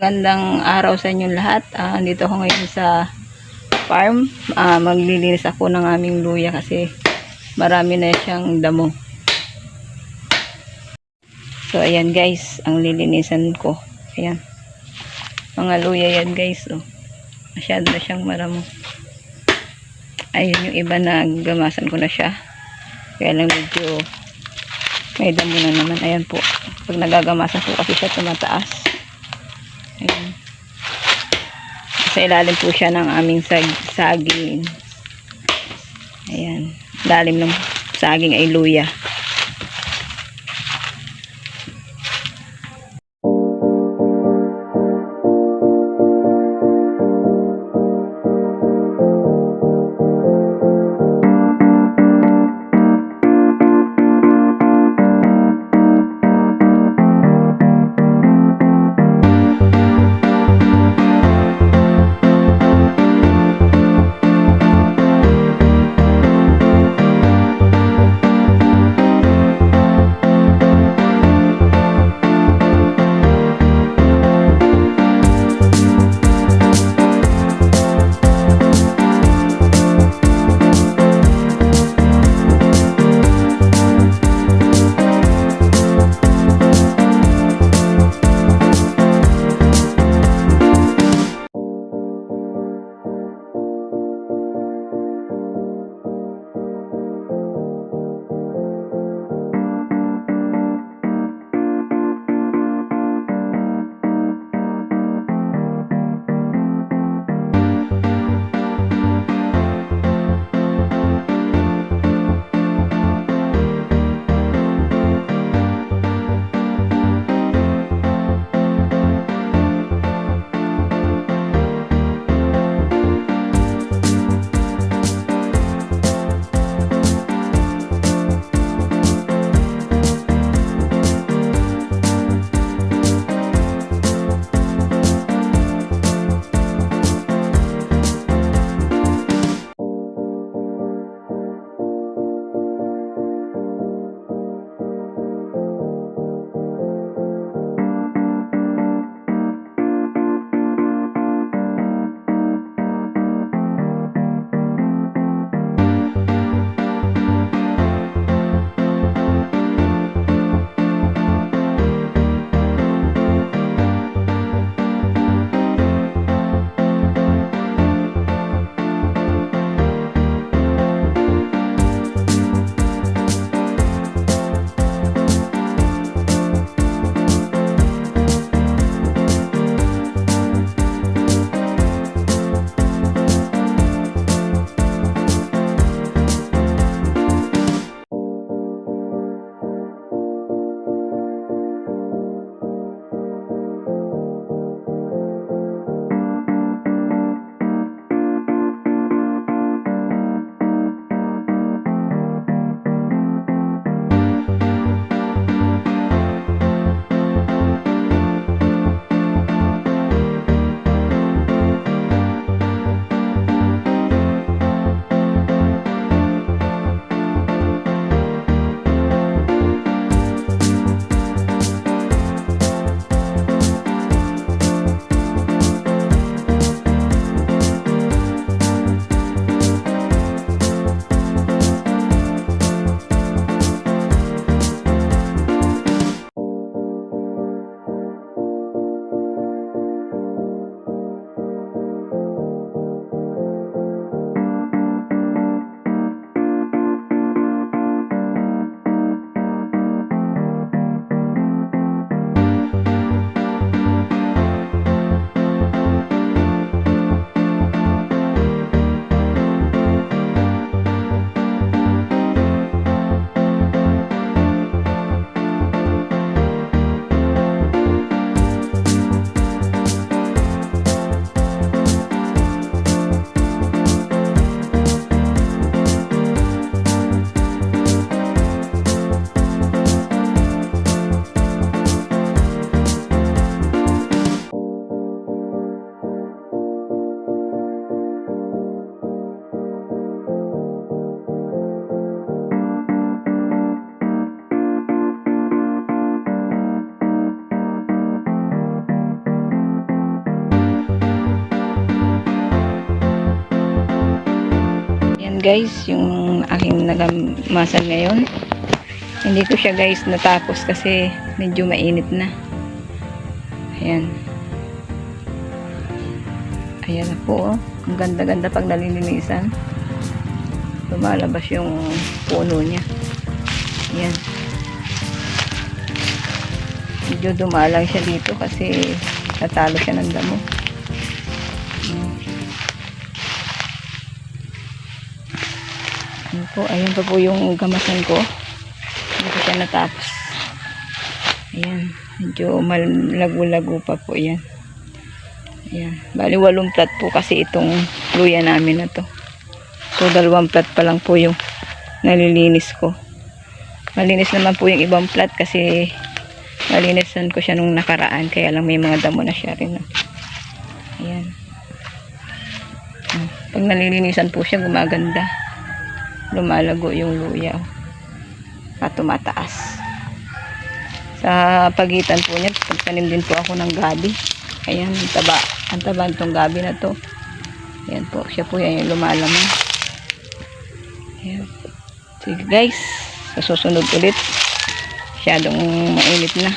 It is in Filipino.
Magandang araw sa inyong lahat. Dito ako ngayon sa farm. Maglilinis ako ng aming luya kasi marami na siyang damo. So ayan guys, ang lilinisan ko. Ayan. Mga luya yan guys. Oh. Masyado na siyang maramo. Ayun yung iba na gamasan ko na siya. Kaya lang medyo may damo na naman. Ayan po. Pag nagagamasan ko kasi siya tumataas. Ayan. Sa ilalim po siya ng aming saging. Ayan. Lalim ng saging ay luya. guys, yung aking nagamasan ngayon. Hindi ko siya guys natapos kasi medyo mainit na. Ayan. Ayan na po. Ang ganda-ganda pag nalilinisan. Lumalabas yung puno niya. Ayan. Medyo dumalang siya dito kasi natalo siya ng damo. Ayan pa po yung gamasan ko. Hindi ko siya natapos. Ayan. Medyo malago-lago pa po yan. Ayan. Bali 8 plat po kasi itong luya namin na to. So 2 plat pa lang po yung nalilinis ko. Malinis naman po yung ibang plat kasi malinisan ko siya nung nakaraan. Kaya lang may mga damo na siya rin. Ayan. Pag nalilinisan po siya, gumaganda. Lumalago yung luya. At tumataas. Sa pagitan po niya, pagtanim din po ako ng gabi. Ayan, ang taba nitong gabi na to. Ayan po, siya po yan yung lumalaman. Ayan. Sige guys, sa susunod ulit. Masyadong mainit na.